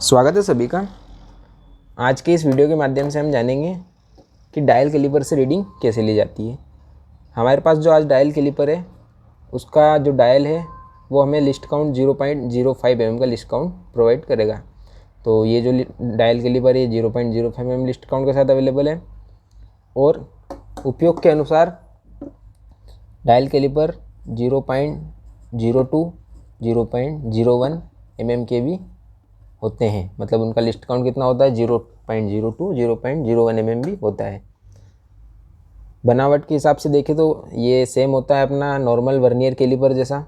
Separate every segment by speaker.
Speaker 1: स्वागत है सभी का। आज के इस वीडियो के माध्यम से हम जानेंगे कि डायल कैलिपर से रीडिंग कैसे ली जाती है। हमारे पास जो आज डायल कैलिपर है उसका जो डायल है वो हमें लिस्ट काउंट 0.05 mm का लिस्ट काउंट प्रोवाइड करेगा। तो ये जो डायल कैलिपर है 0.05 mm लिस्ट काउंट के साथ अवेलेबल है और उपयोग के अनुसार डायल कैलिपर 0.02 0.01 mm के भी होते हैं। मतलब उनका लिस्ट काउंट कितना होता है 0.02 0.01 mm भी होता है। बनावट के हिसाब से देखें तो ये सेम होता है अपना नॉर्मल वर्नियर कैलिपर जैसा।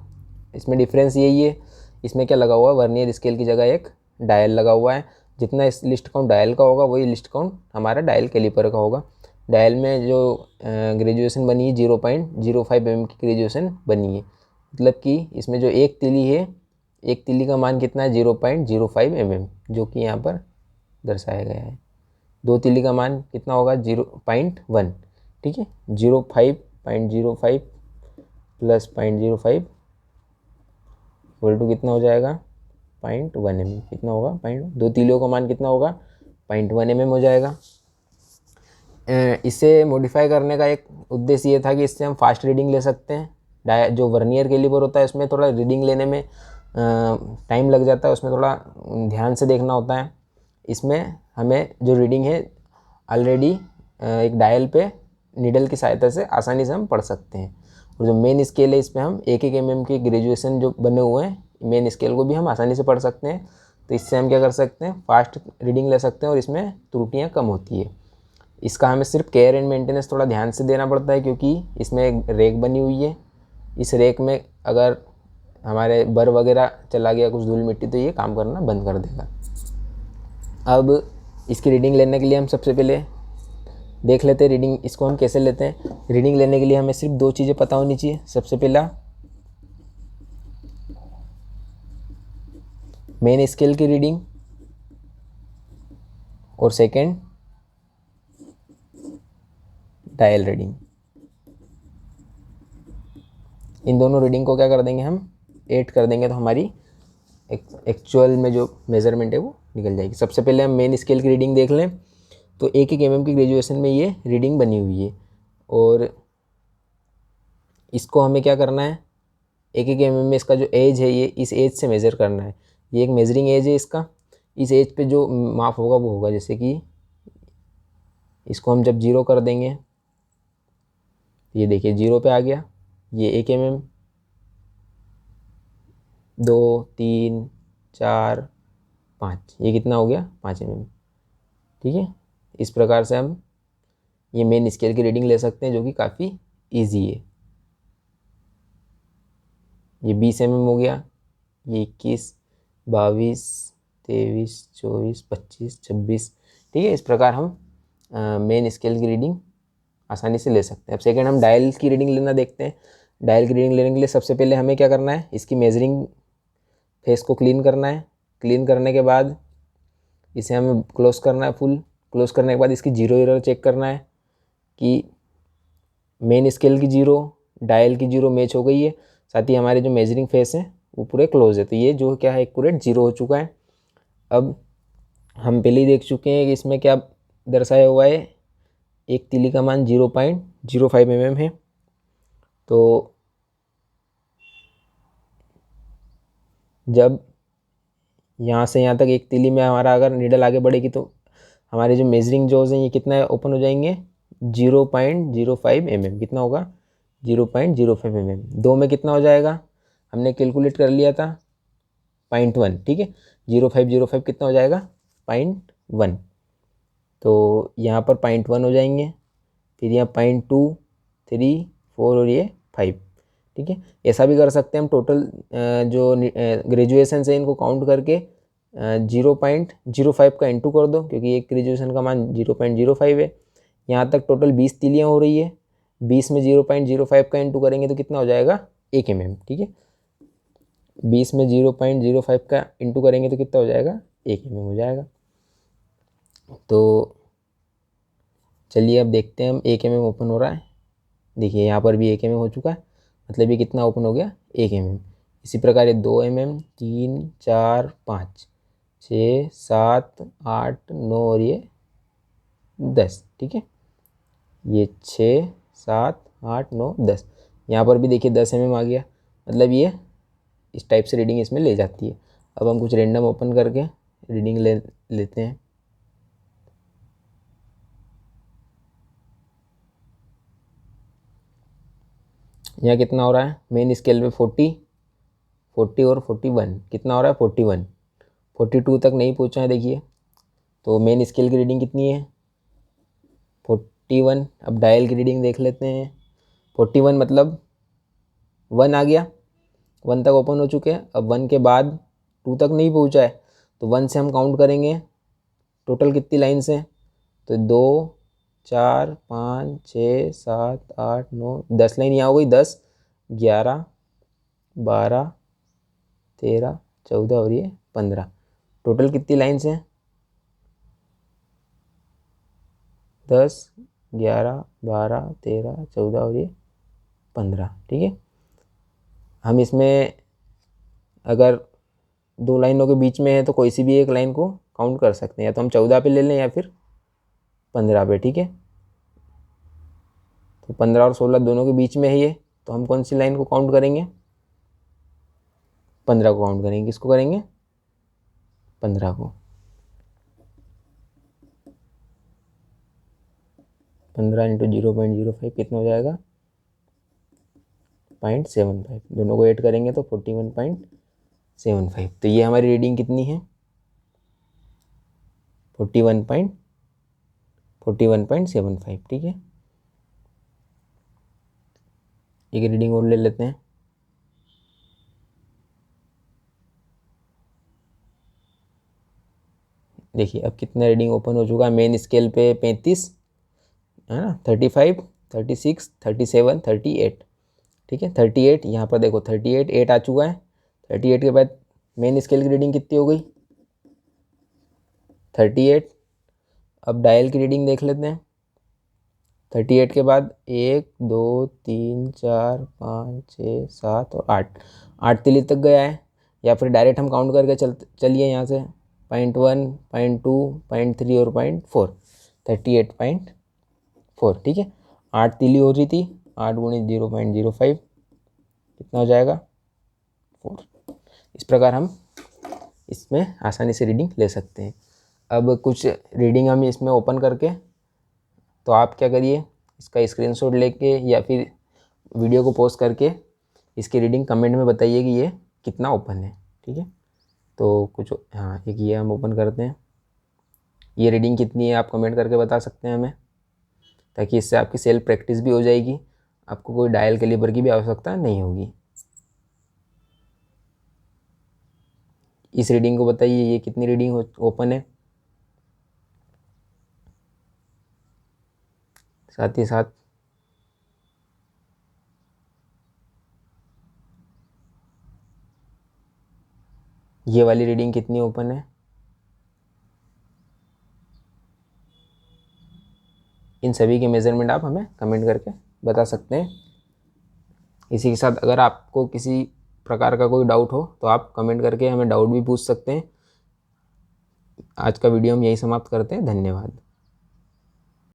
Speaker 1: इसमें डिफरेंस यही है, इसमें क्या लगा हुआ है, वर्नियर स्केल की जगह एक डायल लगा हुआ है। जितना इस लिस्ट काउंट डायल का होगा वही लिस्ट काउंट हमारा डायल कैलिपर का होगा। डायल में जो ग्रेजुएशन बनी है 0.05 mm की ग्रेजुएशन बनी है। मतलब कि इसमें जो एक तीली है, एक तीली का मान कितना है 0.05 mm, जो कि यहाँ पर दर्शाया गया है। दो तीली का मान कितना होगा 0.1। ठीक है, 0.05 प्लस 0.05 इक्वल टू कितना हो जाएगा 0.1 mm। कितना होगा दो तीलियों का मान कितना होगा 0.1 mm हो जाएगा। इसे मॉडिफाई करने का एक उद्देश्य ये था कि इससे हम फास्ट रीडिंग ले सकते हैं। जो वर्नियर कैलिपर होता है उसमें थोड़ा रीडिंग लेने में टाइम लग जाता है, उसमें थोड़ा ध्यान से देखना होता है। इसमें हमें जो रीडिंग है ऑलरेडी एक डायल पे नीडल की सहायता से आसानी से हम पढ़ सकते हैं। और जो मेन स्केल है इसमें हम एक mm के ग्रेजुएशन जो बने हुए हैं, मेन स्केल को भी हम आसानी से पढ़ सकते हैं। तो इससे हम क्या कर सकते हैं, फास्ट रीडिंग ले सकते हैं और इसमें त्रुटियाँ कम होती है। इसका हमें सिर्फ केयर एंड मेंटेनेंस थोड़ा ध्यान से देना पड़ता है, क्योंकि इसमें एक रेक बनी हुई है। इस रेक में अगर हमारे बर वगैरह चला गया, कुछ धूल मिट्टी, तो ये काम करना बंद कर देगा। अब इसकी रीडिंग लेने के लिए हम सबसे पहले देख लेते हैं रीडिंग इसको हम कैसे लेते हैं। रीडिंग लेने के लिए हमें सिर्फ दो चीज़ें पता होनी चाहिए। सबसे पहला मेन स्केल की रीडिंग और सेकंड डायल रीडिंग। इन दोनों रीडिंग को क्या कर देंगे, हम ऐड कर देंगे तो हमारी एक्चुअल में जो मेज़रमेंट है वो निकल जाएगी। सबसे पहले हम मेन स्केल की रीडिंग देख लें तो 1 mm की ग्रेजुएशन में ये रीडिंग बनी हुई है और इसको हमें क्या करना है, 1 mm में इसका जो एज है ये इस एज से मेज़र करना है। ये एक मेजरिंग एज है इसका। इस एज पे जो माप होगा वो होगा, जैसे कि इसको हम जब 0 कर देंगे, ये देखिए 0 पे आ गया। ये 1 mm, 2 3 4 5, ये कितना हो गया 5 mm। ठीक है, इस प्रकार से हम ये मेन स्केल की रीडिंग ले सकते हैं, जो कि काफ़ी इजी है। ये 20 mm हो गया, ये 21 22 23 24 25 26। ठीक है, इस प्रकार हम मेन स्केल की रीडिंग आसानी से ले सकते हैं। अब सेकेंड हम डायल की रीडिंग लेना देखते हैं। डायल की रीडिंग लेने के लिए सबसे पहले हमें क्या करना है, इसकी मेजरिंग फेस को क्लीन करना है। क्लीन करने के बाद इसे हमें क्लोज करना है फुल। क्लोज करने के बाद इसकी जीरो एरर चेक करना है कि मेन स्केल की जीरो डायल की जीरो मैच हो गई है, साथ ही हमारे जो मेजरिंग फेस है वो पूरे क्लोज है। तो ये जो क्या है एक्यूरेट जीरो हो चुका है। अब हम पहले ही देख चुके हैं कि इसमें क्या दर्शाया हुआ है, एक तीली का मान 0.05 mm है। तो जब यहाँ से यहाँ तक एक तीली में हमारा अगर नीडल आगे बढ़ेगी तो हमारे जो मेजरिंग जॉज हैं ये कितना ओपन हो जाएंगे 0.05 mm। कितना होगा 0.05 mm। दो में कितना हो जाएगा, हमने कैलकुलेट कर लिया था 0.1। ठीक है, 0.5 कितना हो जाएगा 0.1। तो यहाँ पर 0.1 हो जाएंगे, फिर यहाँ 0.2 3 4 और ये 5। ठीक है, ऐसा भी कर सकते हैं हम। टोटल जो ग्रेजुएशन है इनको काउंट करके 0.05 का इंटू कर दो, क्योंकि एक ग्रेजुएशन का मान 0.05 है। यहाँ तक टोटल 20 तीलियाँ हो रही है। 20 में 0.05 का इंटू करेंगे तो कितना हो जाएगा 1 mm। ठीक है, 20 में 0.05 का इंटू करेंगे तो कितना हो जाएगा 1 mm हो जाएगा। तो चलिए अब देखते हैं हम 1 mm ओपन हो रहा है। देखिए यहाँ पर भी 1 mm हो चुका है, मतलब ये कितना ओपन हो गया 1 mm। इसी प्रकार ये 2 mm 3 4 5, 6 7 8 9 और ये 10। ठीक है, ये 6 7 8 9 10। यहाँ पर भी देखिए 10 mm आ गया, मतलब ये इस टाइप से रीडिंग इसमें ले जाती है। अब हम कुछ रेंडम ओपन करके रीडिंग लेते हैं। यहाँ कितना हो रहा है मेन स्केल पे 40 और 41 कितना हो रहा है 41। 42 तक नहीं पहुँचा है देखिए, तो मेन स्केल की रीडिंग कितनी है 41। अब डायल की रीडिंग देख लेते हैं। 41 मतलब 1 आ गया, 1 तक ओपन हो चुके हैं। अब 1 के बाद 2 तक नहीं पहुँचा है, तो 1 से हम काउंट करेंगे टोटल कितनी लाइन्स हैं, तो 2 4 5 6 7 8 9 10 लाइन यहाँ हो गई। 10 11 12 13 14 और ये 15, टोटल कितनी लाइन्स हैं 10 11 12 13 14 और ये 15। ठीक है, हम इसमें अगर 2 लाइनों के बीच में है तो कोई सी भी एक लाइन को काउंट कर सकते हैं, या तो हम 14 पे ले लें या फिर 15 पे। ठीक है, तो 15 और 16 दोनों के बीच में है ये, तो हम कौन सी लाइन को काउंट करेंगे 15 को काउंट करेंगे। किसको करेंगे 15 को। 15 इंटू 0.05 कितना हो जाएगा 0.75। दोनों को ऐड करेंगे तो 41.75। तो ये हमारी रीडिंग कितनी है 41.75। ठीक है, एक रीडिंग और ले लेते हैं। देखिए अब कितना रीडिंग ओपन हो चुका है मेन स्केल पे 35 है ना, 35 36 37 38। ठीक है, 38 यहाँ पर देखो 38 8 आ चुका है। 38 के बाद मेन स्केल की रीडिंग कितनी हो गई 38। अब डायल की रीडिंग देख लेते हैं। 38 के बाद 1 2 3 4 5 6 7 और 8 तिली तक गया है, या फिर डायरेक्ट हम काउंट करके चलिए यहाँ से 0.1 0.2 0.3 और 0.4 38.4। ठीक है, 8 तिली हो रही थी, 8 गुणित 0.05 कितना हो जाएगा 4। इस प्रकार हम इसमें आसानी से रीडिंग ले सकते हैं। अब कुछ रीडिंग हम इसमें ओपन करके, तो आप क्या करिए इसका स्क्रीनशॉट लेके या फिर वीडियो को पॉज करके इसकी रीडिंग कमेंट में बताइए कि ये कितना ओपन है। ठीक है, तो कुछ हाँ एक ये हम ओपन करते हैं, ये रीडिंग कितनी है आप कमेंट करके बता सकते हैं हमें, ताकि इससे आपकी सेल्फ प्रैक्टिस भी हो जाएगी, आपको कोई डायल कैलिबर की भी आवश्यकता नहीं होगी। इस रीडिंग को बताइए ये कितनी रीडिंग ओपन है। साथ ही साथ ये वाली रीडिंग कितनी ओपन है। इन सभी के मेज़रमेंट आप हमें कमेंट करके बता सकते हैं। इसी के साथ अगर आपको किसी प्रकार का कोई डाउट हो तो आप कमेंट करके हमें डाउट भी पूछ सकते हैं। आज का वीडियो हम यही समाप्त करते हैं। धन्यवाद।